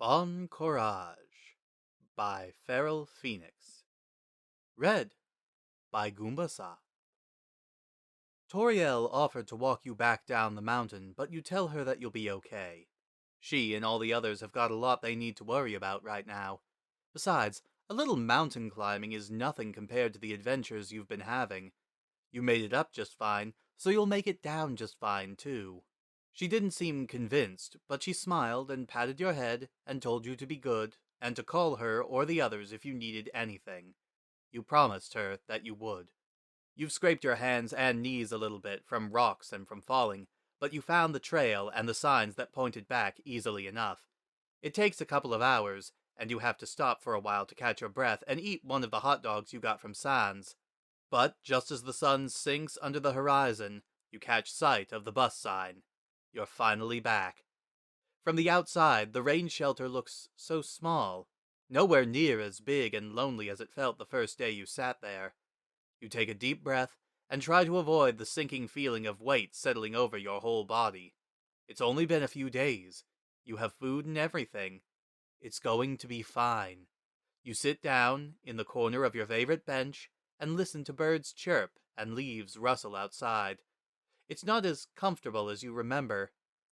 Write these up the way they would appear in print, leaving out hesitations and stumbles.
Bon Courage by Feral Phoenix. Read by Goombasa. Toriel offered to walk you back down the mountain, but you tell her that you'll be okay. She and all the others have got a lot they need to worry about right now. Besides, a little mountain climbing is nothing compared to the adventures you've been having. You made it up just fine, so you'll make it down just fine, too. She didn't seem convinced, but she smiled and patted your head and told you to be good and to call her or the others if you needed anything. You promised her that you would. You've scraped your hands and knees a little bit from rocks and from falling, but you found the trail and the signs that pointed back easily enough. It takes a couple of hours, and you have to stop for a while to catch your breath and eat one of the hot dogs you got from Sans. But just as the sun sinks under the horizon, you catch sight of the bus sign. You're finally back. From the outside, the rain shelter looks so small, nowhere near as big and lonely as it felt the first day you sat there. You take a deep breath and try to avoid the sinking feeling of weight settling over your whole body. It's only been a few days. You have food and everything. It's going to be fine. You sit down in the corner of your favorite bench and listen to birds chirp and leaves rustle outside. It's not as comfortable as you remember.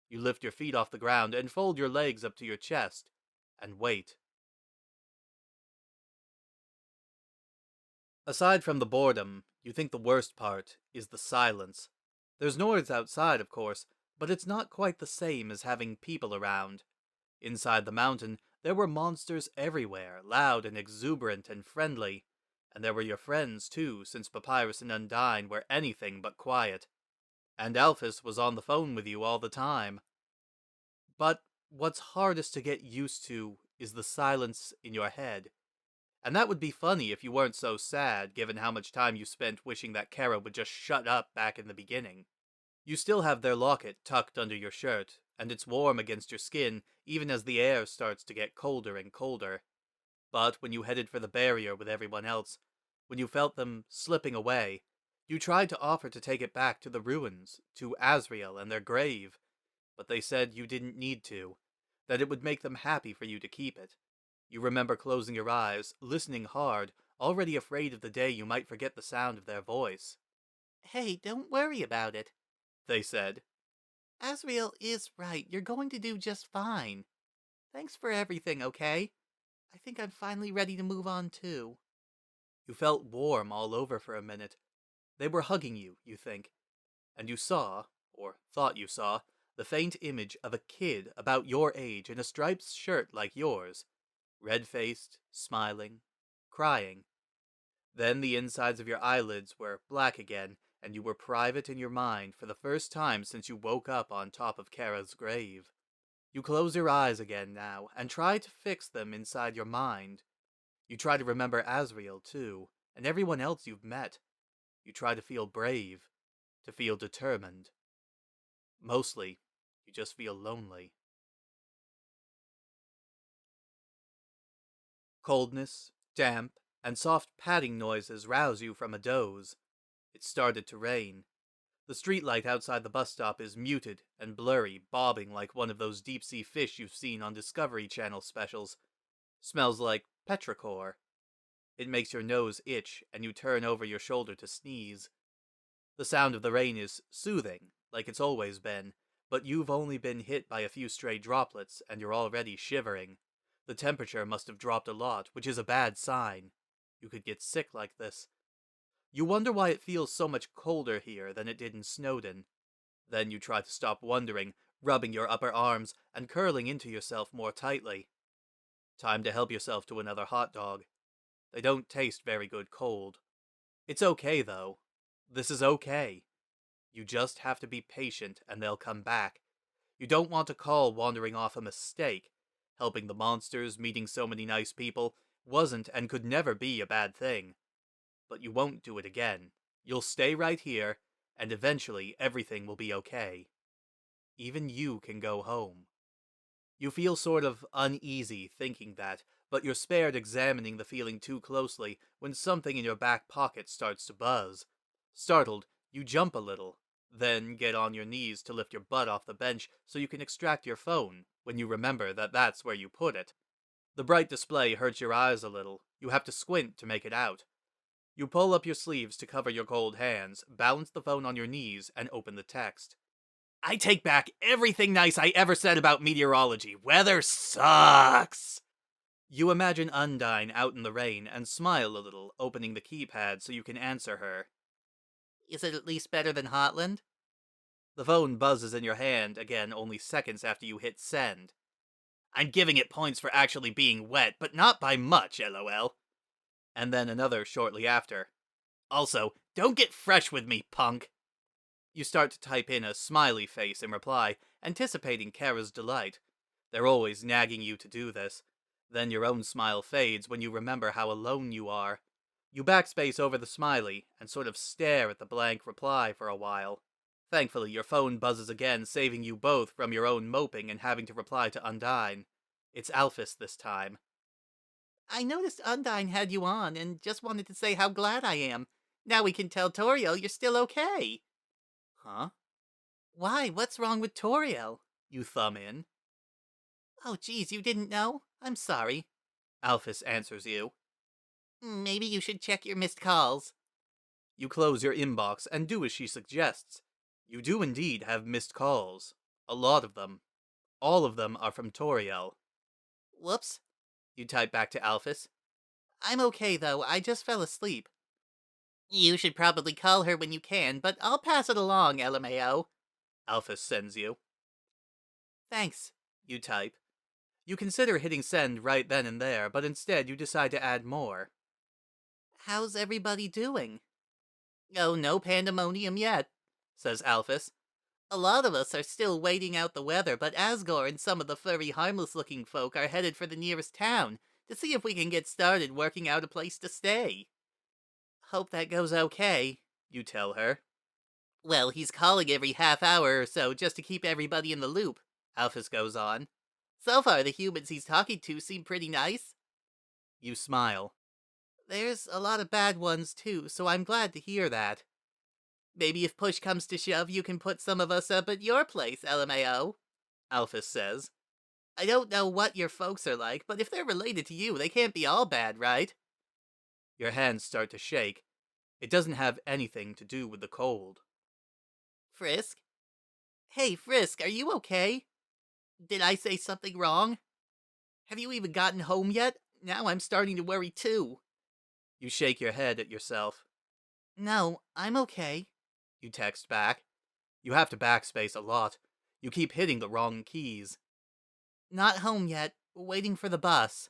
You lift your feet off the ground and fold your legs up to your chest and wait. Aside from the boredom, you think the worst part is the silence. There's noise outside, of course, but it's not quite the same as having people around. Inside the mountain, there were monsters everywhere, loud and exuberant and friendly. And there were your friends, too, since Papyrus and Undine were anything but quiet. And Alphys was on the phone with you all the time. But what's hardest to get used to is the silence in your head. And that would be funny if you weren't so sad, given how much time you spent wishing that Kara would just shut up back in the beginning. You still have their locket tucked under your shirt, and it's warm against your skin even as the air starts to get colder and colder. But when you headed for the barrier with everyone else, when you felt them slipping away, you tried to offer to take it back to the ruins, to Asriel and their grave, but they said you didn't need to, that it would make them happy for you to keep it. You remember closing your eyes, listening hard, already afraid of the day you might forget the sound of their voice. "Hey, don't worry about it," they said. "Asriel is right. You're going to do just fine. Thanks for everything, okay? I think I'm finally ready to move on too." You felt warm all over for a minute. They were hugging you, you think. And you saw, or thought you saw, the faint image of a kid about your age in a striped shirt like yours. Red-faced, smiling, crying. Then the insides of your eyelids were black again, and you were private in your mind for the first time since you woke up on top of Kara's grave. You close your eyes again now, and try to fix them inside your mind. You try to remember Asriel, too, and everyone else you've met. You try to feel brave, to feel determined. Mostly, you just feel lonely. Coldness, damp, and soft padding noises rouse you from a doze. It started to rain. The streetlight outside the bus stop is muted and blurry, bobbing like one of those deep-sea fish you've seen on Discovery Channel specials. Smells like petrichor. It makes your nose itch, and you turn over your shoulder to sneeze. The sound of the rain is soothing, like it's always been, but you've only been hit by a few stray droplets, and you're already shivering. The temperature must have dropped a lot, which is a bad sign. You could get sick like this. You wonder why it feels so much colder here than it did in Snowdon. Then you try to stop wondering, rubbing your upper arms and curling into yourself more tightly. Time to help yourself to another hot dog. They don't taste very good cold. It's okay, though. This is okay. You just have to be patient and they'll come back. You don't want to call wandering off a mistake. Helping the monsters, meeting so many nice people, wasn't and could never be a bad thing. But you won't do it again. You'll stay right here, and eventually everything will be okay. Even you can go home. You feel sort of uneasy thinking that, but you're spared examining the feeling too closely when something in your back pocket starts to buzz. Startled, you jump a little. Then get on your knees to lift your butt off the bench so you can extract your phone when you remember that that's where you put it. The bright display hurts your eyes a little. You have to squint to make it out. You pull up your sleeves to cover your cold hands, balance the phone on your knees, and open the text. I take back everything nice I ever said about meteorology. Weather sucks! You imagine Undine out in the rain and smile a little, opening the keypad so you can answer her. Is it at least better than Hotland? The phone buzzes in your hand again only seconds after you hit send. I'm giving it points for actually being wet, but not by much, lol. And then another shortly after. Also, don't get fresh with me, punk. You start to type in a smiley face in reply, anticipating Kara's delight. They're always nagging you to do this. Then your own smile fades when you remember how alone you are. You backspace over the smiley and sort of stare at the blank reply for a while. Thankfully, your phone buzzes again, saving you both from your own moping and having to reply to Undine. It's Alphys this time. I noticed Undine had you on and just wanted to say how glad I am. Now we can tell Toriel you're still okay. Huh? Why, what's wrong with Toriel? You thumb in. Oh, geez, you didn't know? I'm sorry. Alphys answers you. Maybe you should check your missed calls. You close your inbox and do as she suggests. You do indeed have missed calls. A lot of them. All of them are from Toriel. Whoops. You type back to Alphys. I'm okay, though. I just fell asleep. You should probably call her when you can, but I'll pass it along, LMAO. Alphys sends you. Thanks, you type. You consider hitting send right then and there, but instead you decide to add more. How's everybody doing? Oh, no pandemonium yet, says Alphys. A lot of us are still waiting out the weather, but Asgore and some of the furry, harmless-looking folk are headed for the nearest town to see if we can get started working out a place to stay. Hope that goes okay, you tell her. Well, he's calling every half hour or so just to keep everybody in the loop, Alphys goes on. So far, the humans he's talking to seem pretty nice. You smile. There's a lot of bad ones, too, so I'm glad to hear that. Maybe if push comes to shove, you can put some of us up at your place, LMAO, Alphys says. I don't know what your folks are like, but if they're related to you, they can't be all bad, right? Your hands start to shake. It doesn't have anything to do with the cold. Frisk? Hey, Frisk, are you okay? Did I say something wrong? Have you even gotten home yet? Now I'm starting to worry too. You shake your head at yourself. No, I'm okay. You text back. You have to backspace a lot. You keep hitting the wrong keys. Not home yet. Waiting for the bus.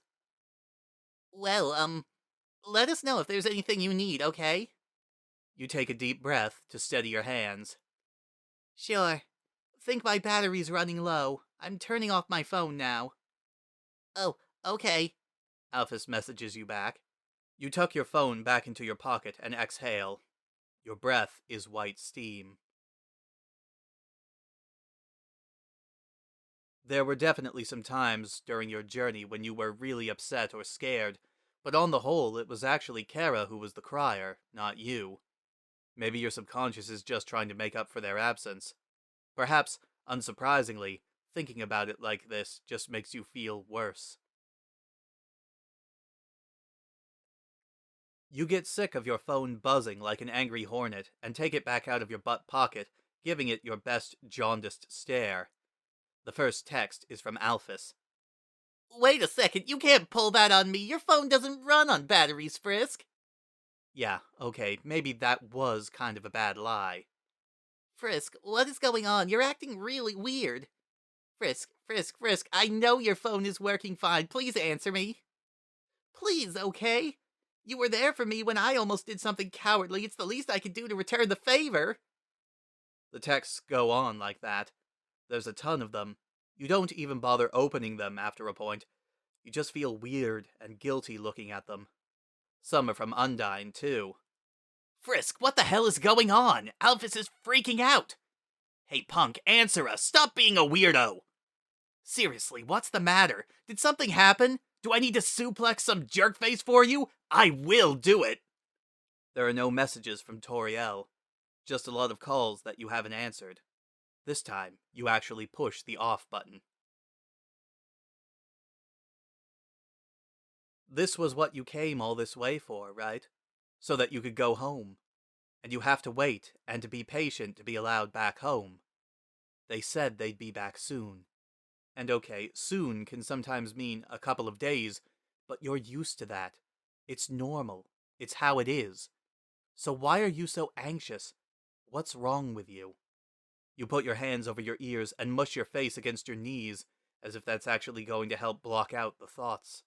Well, let us know if there's anything you need, okay? You take a deep breath to steady your hands. Sure. Think my battery's running low. I'm turning off my phone now. Oh, okay. Alphys messages you back. You tuck your phone back into your pocket and exhale. Your breath is white steam. There were definitely some times during your journey when you were really upset or scared, but on the whole, it was actually Kara who was the crier, not you. Maybe your subconscious is just trying to make up for their absence. Perhaps, unsurprisingly, thinking about it like this just makes you feel worse. You get sick of your phone buzzing like an angry hornet and take it back out of your butt pocket, giving it your best jaundiced stare. The first text is from Alphys. Wait a second, you can't pull that on me. Your phone doesn't run on batteries, Frisk. Yeah, okay, maybe that was kind of a bad lie. Frisk, what is going on? You're acting really weird. Frisk, I know your phone is working fine. Please answer me. Please, okay? You were there for me when I almost did something cowardly. It's the least I could do to return the favor. The texts go on like that. There's a ton of them. You don't even bother opening them after a point. You just feel weird and guilty looking at them. Some are from Undine, too. Frisk, what the hell is going on? Alphys is freaking out. Hey, punk, answer us. Stop being a weirdo. Seriously, what's the matter? Did something happen? Do I need to suplex some jerkface for you? I will do it. There are no messages from Toriel. Just a lot of calls that you haven't answered. This time, you actually push the off button. This was what you came all this way for, right? So that you could go home. And you have to wait and to be patient to be allowed back home. They said they'd be back soon. And okay, soon can sometimes mean a couple of days, but you're used to that. It's normal. It's how it is. So why are you so anxious? What's wrong with you? You put your hands over your ears and mush your face against your knees, as if that's actually going to help block out the thoughts.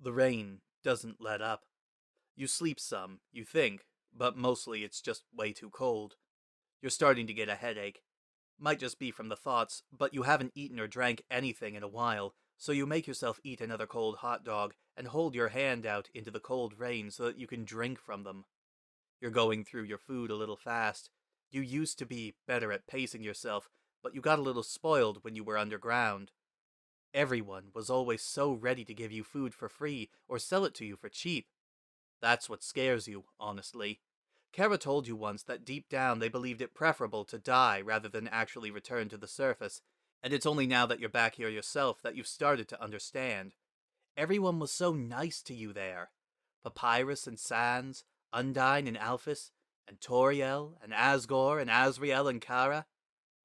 The rain doesn't let up. You sleep some, you think, but mostly it's just way too cold. You're starting to get a headache. Might just be from the thoughts, but you haven't eaten or drank anything in a while, so you make yourself eat another cold hot dog and hold your hand out into the cold rain so that you can drink from them. You're going through your food a little fast. You used to be better at pacing yourself, but you got a little spoiled when you were underground. Everyone was always so ready to give you food for free or sell it to you for cheap. That's what scares you, honestly. Kara told you once that deep down they believed it preferable to die rather than actually return to the surface, and it's only now that you're back here yourself that you've started to understand. Everyone was so nice to you there. Papyrus and Sans, Undine and Alphys, and Toriel, and Asgore, and Asriel and Kara.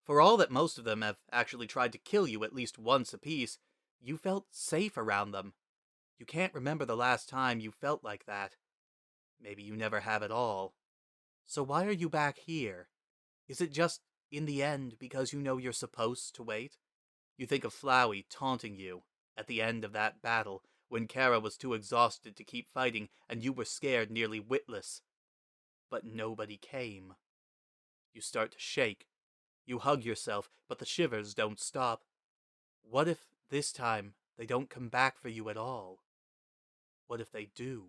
For all that most of them have actually tried to kill you at least once apiece, you felt safe around them. You can't remember the last time you felt like that. Maybe you never have at all. So why are you back here? Is it just, in the end, because you know you're supposed to wait? You think of Flowey taunting you at the end of that battle when Kara was too exhausted to keep fighting and you were scared nearly witless. But nobody came. You start to shake. You hug yourself, but the shivers don't stop. What if, this time, they don't come back for you at all? What if they do?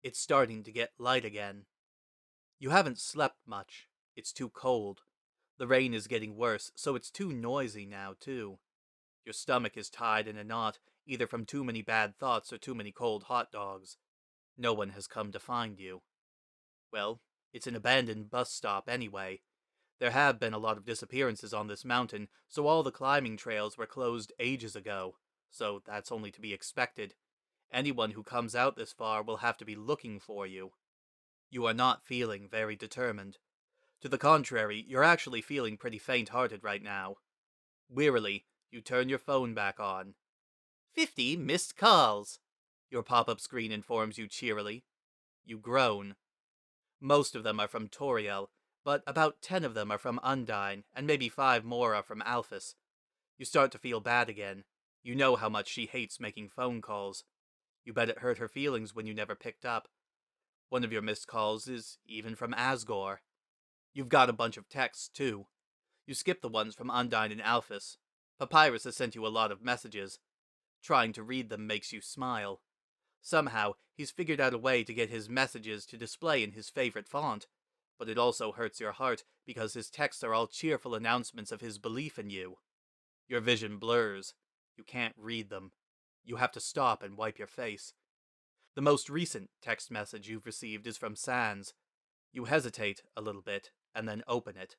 It's starting to get light again. You haven't slept much. It's too cold. The rain is getting worse, so it's too noisy now, too. Your stomach is tied in a knot, either from too many bad thoughts or too many cold hot dogs. No one has come to find you. Well, it's an abandoned bus stop anyway. There have been a lot of disappearances on this mountain, so all the climbing trails were closed ages ago. So that's only to be expected. Anyone who comes out this far will have to be looking for you. You are not feeling very determined. To the contrary, you're actually feeling pretty faint-hearted right now. Wearily, you turn your phone back on. 50 missed calls! Your pop-up screen informs you cheerily. You groan. Most of them are from Toriel, but about 10 of them are from Undine, and maybe 5 more are from Alphys. You start to feel bad again. You know how much she hates making phone calls. You bet it hurt her feelings when you never picked up. One of your missed calls is even from Asgore. You've got a bunch of texts, too. You skip the ones from Undine and Alphys. Papyrus has sent you a lot of messages. Trying to read them makes you smile. Somehow, he's figured out a way to get his messages to display in his favorite font, but it also hurts your heart because his texts are all cheerful announcements of his belief in you. Your vision blurs. You can't read them. You have to stop and wipe your face. The most recent text message you've received is from Sans. You hesitate a little bit, and then open it.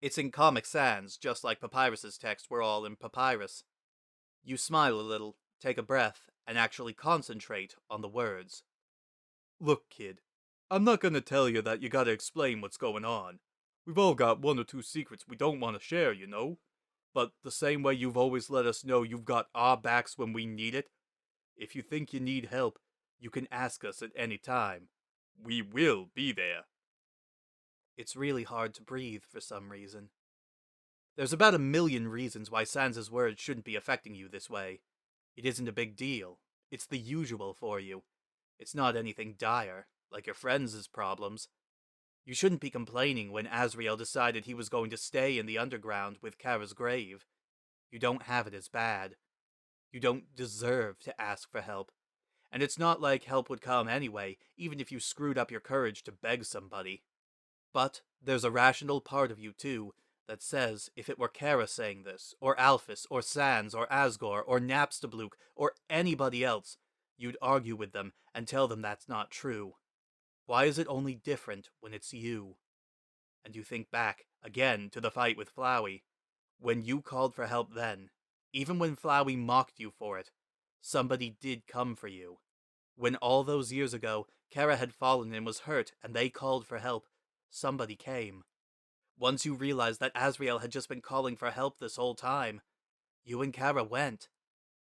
It's in Comic Sans, just like Papyrus's texts were all in Papyrus. You smile a little, take a breath, and actually concentrate on the words. Look, kid, I'm not gonna tell you that you gotta explain what's going on. We've all got 1 or 2 secrets we don't want to share, you know? But the same way you've always let us know you've got our backs when we need it, if you think you need help, you can ask us at any time. We will be there. It's really hard to breathe for some reason. There's about 1,000,000 reasons why Sans's words shouldn't be affecting you this way. It isn't a big deal. It's the usual for you. It's not anything dire, like your friends' problems. You shouldn't be complaining when Asriel decided he was going to stay in the underground with Kara's grave. You don't have it as bad. You don't deserve to ask for help. And it's not like help would come anyway, even if you screwed up your courage to beg somebody. But there's a rational part of you too that says if it were Kara saying this, or Alphys, or Sans, or Asgore, or Napstablook, or anybody else, you'd argue with them and tell them that's not true. Why is it only different when it's you? And you think back, again, to the fight with Flowey. When you called for help then, even when Flowey mocked you for it, somebody did come for you. When all those years ago, Kara had fallen and was hurt, and they called for help, somebody came. Once you realized that Asriel had just been calling for help this whole time, you and Kara went.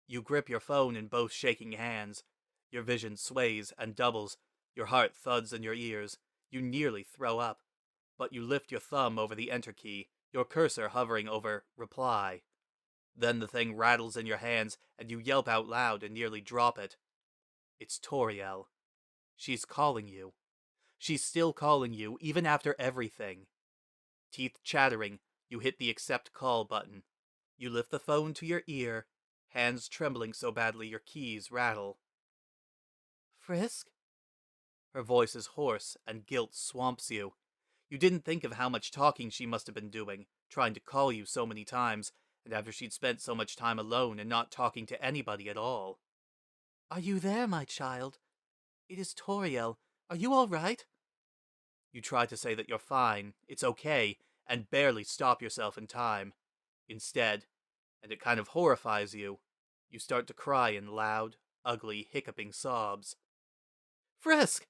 You grip your phone in both shaking hands. Your vision sways and doubles. Your heart thuds in your ears. You nearly throw up. But you lift your thumb over the enter key, your cursor hovering over reply. Then the thing rattles in your hands, and you yelp out loud and nearly drop it. It's Toriel. She's calling you. She's still calling you, even after everything. Teeth chattering, you hit the accept call button. You lift the phone to your ear, hands trembling so badly your keys rattle. Frisk? Her voice is hoarse, and guilt swamps you. You didn't think of how much talking she must have been doing, trying to call you so many times, and after she'd spent so much time alone and not talking to anybody at all. Are you there, my child? It is Toriel. Are you all right? You try to say that you're fine, it's okay, and barely stop yourself in time. Instead, and it kind of horrifies you, you start to cry in loud, ugly, hiccuping sobs. Frisk!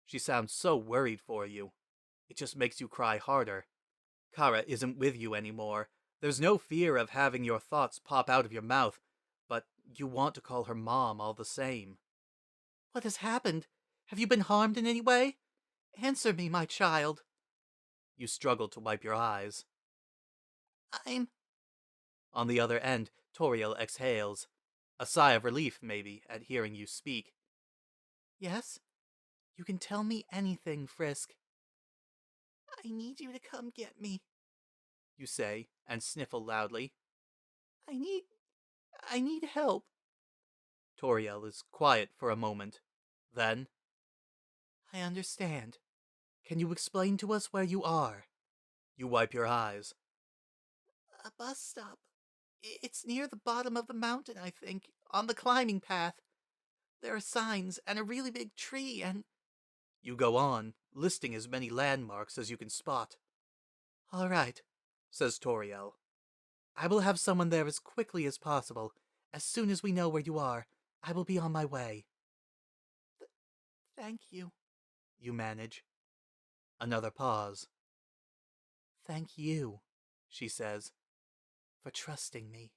She sounds so worried for you. It just makes you cry harder. Kara isn't with you anymore. There's no fear of having your thoughts pop out of your mouth, but you want to call her mom all the same. What has happened? Have you been harmed in any way? Answer me, my child. You struggle to wipe your eyes. I'm... On the other end, Toriel exhales. A sigh of relief, maybe, at hearing you speak. Yes? You can tell me anything, Frisk. I need you to come get me, you say, and sniffle loudly. I need help. Toriel is quiet for a moment. Then, I understand. Can you explain to us where you are? You wipe your eyes. A bus stop. It's near the bottom of the mountain, I think, on the climbing path. There are signs and a really big tree and... You go on, listing as many landmarks as you can spot. All right, says Toriel. I will have someone there as quickly as possible. As soon as we know where you are, I will be on my way. Thank you, you manage. Another pause. Thank you, she says, for trusting me.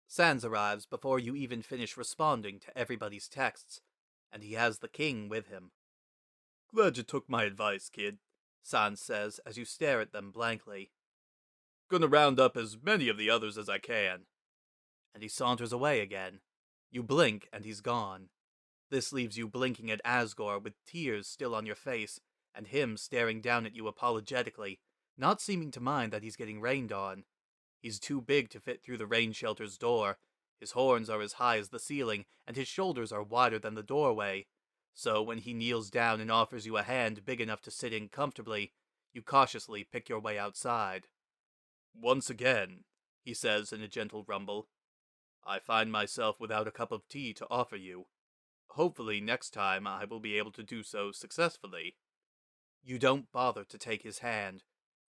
Sans arrives before you even finish responding to everybody's texts, and he has the king with him. Glad you took my advice, kid, Sans says as you stare at them blankly. Gonna round up as many of the others as I can. And he saunters away again. You blink and he's gone. This leaves you blinking at Asgore with tears still on your face, and him staring down at you apologetically, not seeming to mind that he's getting rained on. He's too big to fit through the rain shelter's door. His horns are as high as the ceiling, and his shoulders are wider than the doorway. So when he kneels down and offers you a hand big enough to sit in comfortably, you cautiously pick your way outside. Once again, he says in a gentle rumble, I find myself without a cup of tea to offer you. Hopefully next time I will be able to do so successfully. You don't bother to take his hand.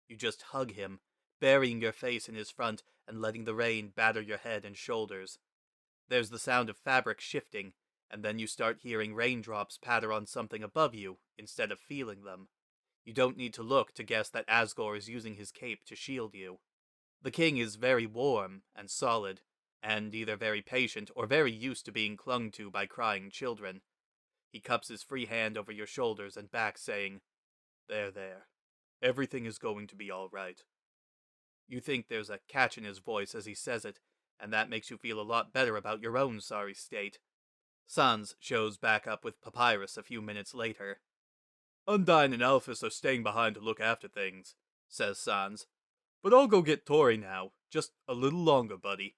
You just hug him, burying your face in his front and letting the rain batter your head and shoulders. There's the sound of fabric shifting, and then you start hearing raindrops patter on something above you instead of feeling them. You don't need to look to guess that Asgore is using his cape to shield you. The king is very warm and solid, and either very patient or very used to being clung to by crying children. He cups his free hand over your shoulders and back, saying, There. Everything is going to be all right. You think there's a catch in his voice as he says it, and that makes you feel a lot better about your own sorry state. Sans shows back up with Papyrus a few minutes later. Undyne and Alphys are staying behind to look after things, says Sans. But I'll go get Tori now. Just a little longer, buddy.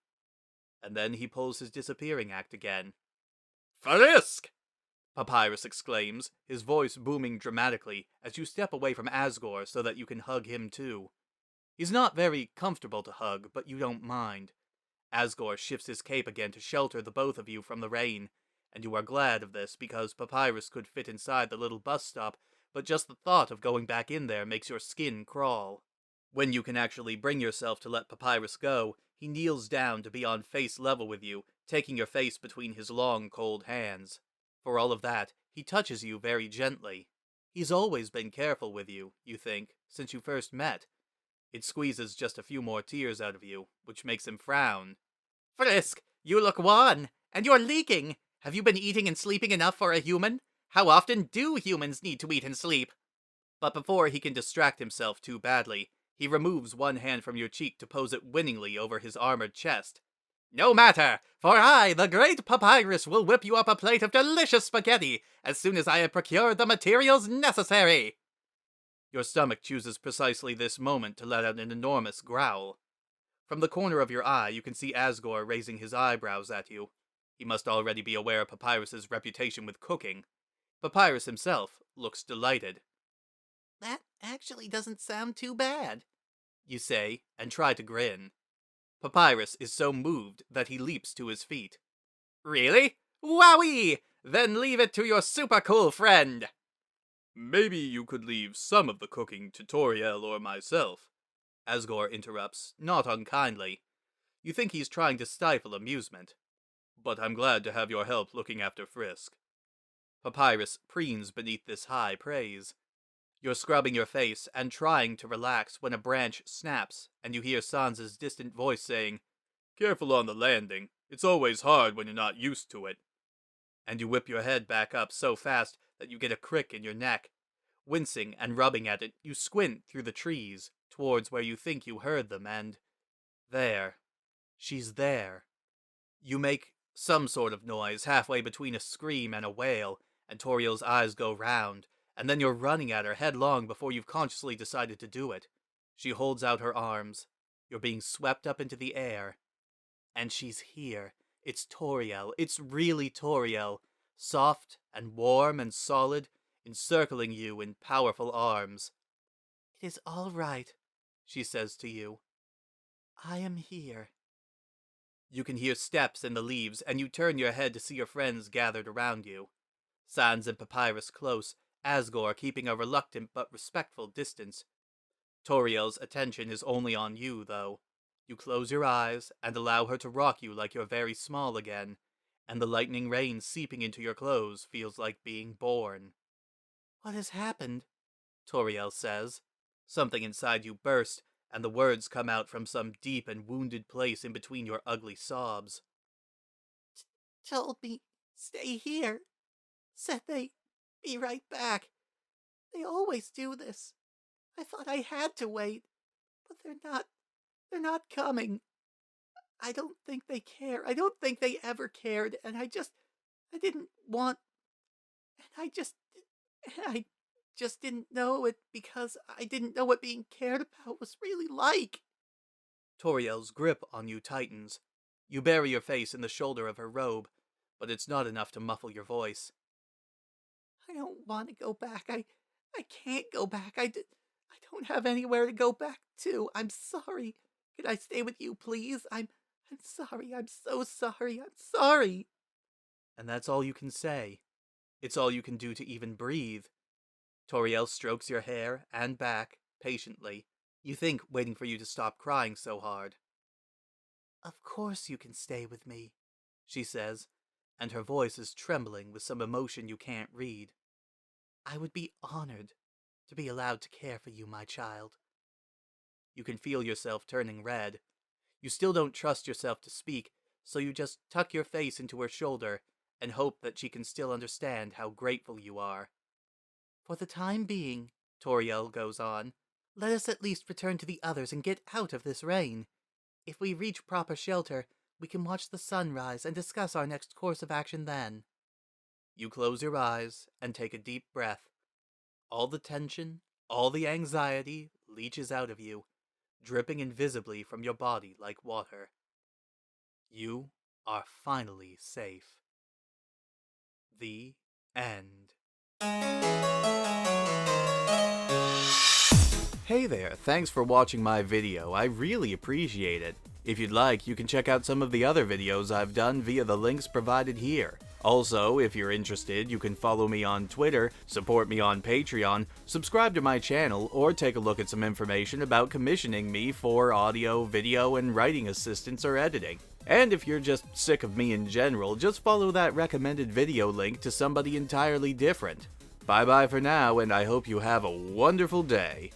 And then he pulls his disappearing act again. Frisk! Papyrus exclaims, his voice booming dramatically as you step away from Asgore so that you can hug him too. He's not very comfortable to hug, but you don't mind. Asgore shifts his cape again to shelter the both of you from the rain, and you are glad of this because Papyrus could fit inside the little bus stop, but just the thought of going back in there makes your skin crawl. When you can actually bring yourself to let Papyrus go, he kneels down to be on face level with you, taking your face between his long, cold hands. For all of that, he touches you very gently. He's always been careful with you, you think, since you first met. It squeezes just a few more tears out of you, which makes him frown. Frisk, you look wan, and you're leaking. Have you been eating and sleeping enough for a human? How often do humans need to eat and sleep? But before he can distract himself too badly, he removes one hand from your cheek to pose it winningly over his armored chest. No matter, for I, the great Papyrus, will whip you up a plate of delicious spaghetti as soon as I have procured the materials necessary. Your stomach chooses precisely this moment to let out an enormous growl. From the corner of your eye, you can see Asgore raising his eyebrows at you. He must already be aware of Papyrus's reputation with cooking. Papyrus himself looks delighted. That actually doesn't sound too bad, you say, and try to grin. Papyrus is so moved that he leaps to his feet. Really? Wowee! Then leave it to your super cool friend! Maybe you could leave some of the cooking to Toriel or myself, Asgore interrupts, not unkindly. You think he's trying to stifle amusement. But I'm glad to have your help looking after Frisk. Papyrus preens beneath this high praise. You're scrubbing your face and trying to relax when a branch snaps and you hear Sans's distant voice saying, Careful on the landing. It's always hard when you're not used to it. And you whip your head back up so fast that you get a crick in your neck. Wincing and rubbing at it, you squint through the trees towards where you think you heard them, and there. She's there. You make some sort of noise halfway between a scream and a wail, and Toriel's eyes go round, and then you're running at her headlong before you've consciously decided to do it. She holds out her arms. You're being swept up into the air. And she's here. It's Toriel. It's really Toriel. Soft and warm and solid, encircling you in powerful arms. It is all right, she says to you. I am here. You can hear steps in the leaves, and you turn your head to see your friends gathered around you. Sans and Papyrus close, Asgore keeping a reluctant but respectful distance. Toriel's attention is only on you, though. You close your eyes and allow her to rock you like you're very small again, and the lightning rain seeping into your clothes feels like being born. What has happened? Toriel says. Something inside you bursts, and the words come out from some deep and wounded place in between your ugly sobs. Told me, stay here. Said they'd be right back. They always do this. I thought I had to wait, but they're not coming. I don't think they care. I don't think they ever cared, and I didn't want, and I just didn't know it because I didn't know what being cared about was really like. Toriel's grip on you tightens. You bury your face in the shoulder of her robe, but it's not enough to muffle your voice. I don't want to go back. I can't go back. I don't have anywhere to go back to. I'm sorry. Could I stay with you, please? I'm sorry. I'm so sorry. I'm sorry. And that's all you can say. It's all you can do to even breathe. Toriel strokes your hair and back, patiently. You think, waiting for you to stop crying so hard. Of course you can stay with me, she says, and her voice is trembling with some emotion you can't read. I would be honored to be allowed to care for you, my child. You can feel yourself turning red. You still don't trust yourself to speak, so you just tuck your face into her shoulder and hope that she can still understand how grateful you are. For the time being, Toriel goes on, let us at least return to the others and get out of this rain. If we reach proper shelter, we can watch the sun rise and discuss our next course of action then. You close your eyes and take a deep breath. All the tension, all the anxiety leaches out of you, dripping invisibly from your body like water. You are finally safe. The End. Hey there, thanks for watching my video, I really appreciate it. If you'd like, you can check out some of the other videos I've done via the links provided here. Also, if you're interested, you can follow me on Twitter, support me on Patreon, subscribe to my channel, or take a look at some information about commissioning me for audio, video, and writing assistance or editing. And if you're just sick of me in general, just follow that recommended video link to somebody entirely different. Bye bye for now, and I hope you have a wonderful day.